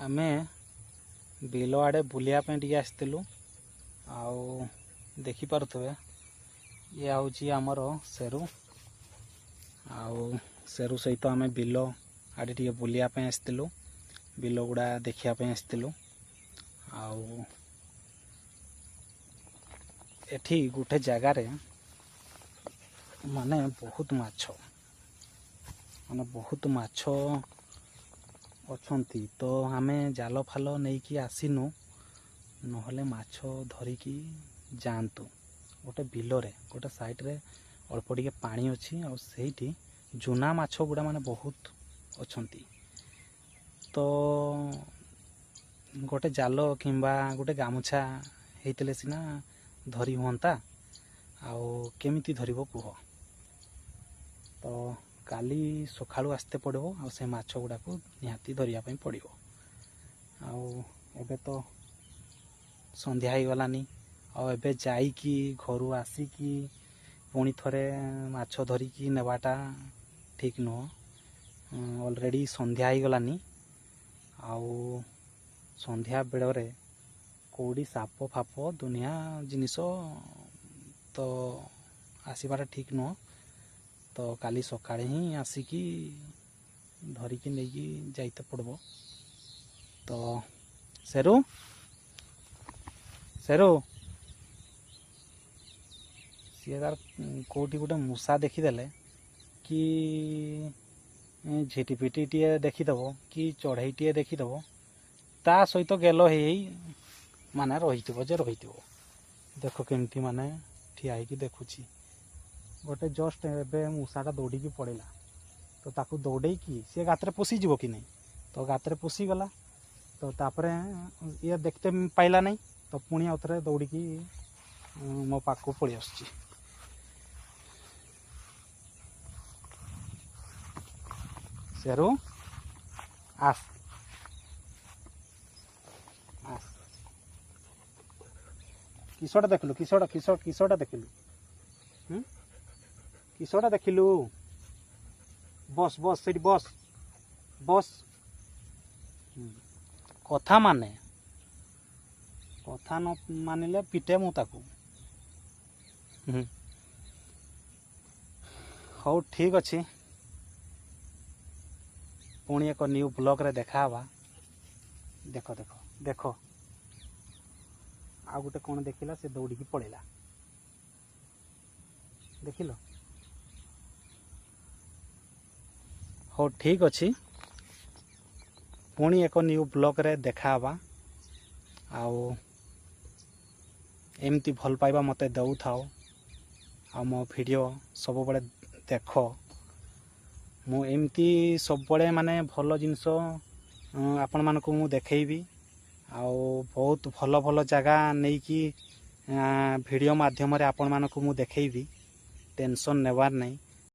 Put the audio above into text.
आमे बिल आड़े बुलिया टी आसलु देखी पारुथबे ये हूँ आमर सेरू सेरू सहित आम बिल आड़े टी बुलिया आसलु बिल गुड़ा देखापी आसलु एठी गोटे जगार माने बहुत माछ अच्छी तो आम जाल फाल नहीं कि आसीनु नहले माछ धरिकी जातु गोटे बिलरे गोटे साइड्रे अल्प टे पानी अच्छी आठी जूना माछ गुड़ा माने बहुत अच्छी तो गोटे जाल किंबा गोटे गामुछा होते सीना धरी हुंता केमिति धरिबो कुह तो काली सकाळु आस्ते पड़ो आ से माछ गुड़ा को निहाती धरिया पड़ो एबे तो संध्या हो गलानी आबे जाइकी घर आसिकी पुणी थरे माछ धरिकी नेबाटा ठीक नुह ऑलरेडी संध्या हो गलानी संध्या बेड़े कौड़ी साप फाप दुनिया जिनिस तो आसबार ठीक नुह तो काली सकाळे ही आसिकी धरिकी नहीं जाइते पड़बो तो सेरू सेरू सी तार कौटी गोटे मूषा देखीदेले कि झिटिपिटी टी देखीदेव कि चढ़ई टी देखीदेव ता सहित गेल हो माने रही देख केमती माने ठिया होगी देखुची गोटे जस्ट एबे मूषाटा दौड़ी पड़ेगा तो ताकू दौड़े कि सी गाତରେ पशिज कि नहीं तो गाତରେ पशिगला तो तापर ये देखते पाइला नहीं तो पुणी आउ थे दौड़ी मो पाक पलि आसुची सेरू आस आस किसटा देखलु किसटा देखलु किसटा देखलु बस बस से बस बस कथा माने कथा न मानिले पिटे मु ताकू हो ठीक अच्छे पुणी एक न्यू ब्लॉग रे देखा देख देख देख आ गोटे कौन देखिला से दौड़ी पड़ेगा देखिल हो ठीक अच्छी पुणी एक न्यू ब्लॉग रे देखा एमती भल पाइबा मते दऊ थाओ मो वीडियो सब बड़े देख मु एमती सब बड़े माने भल जिनस आपण मानक मु देखैबी बहुत भल भल जगह नहीं कि वीडियो माध्यम रे आपण मानक मु देखैबी टेंशन नेबार नहीं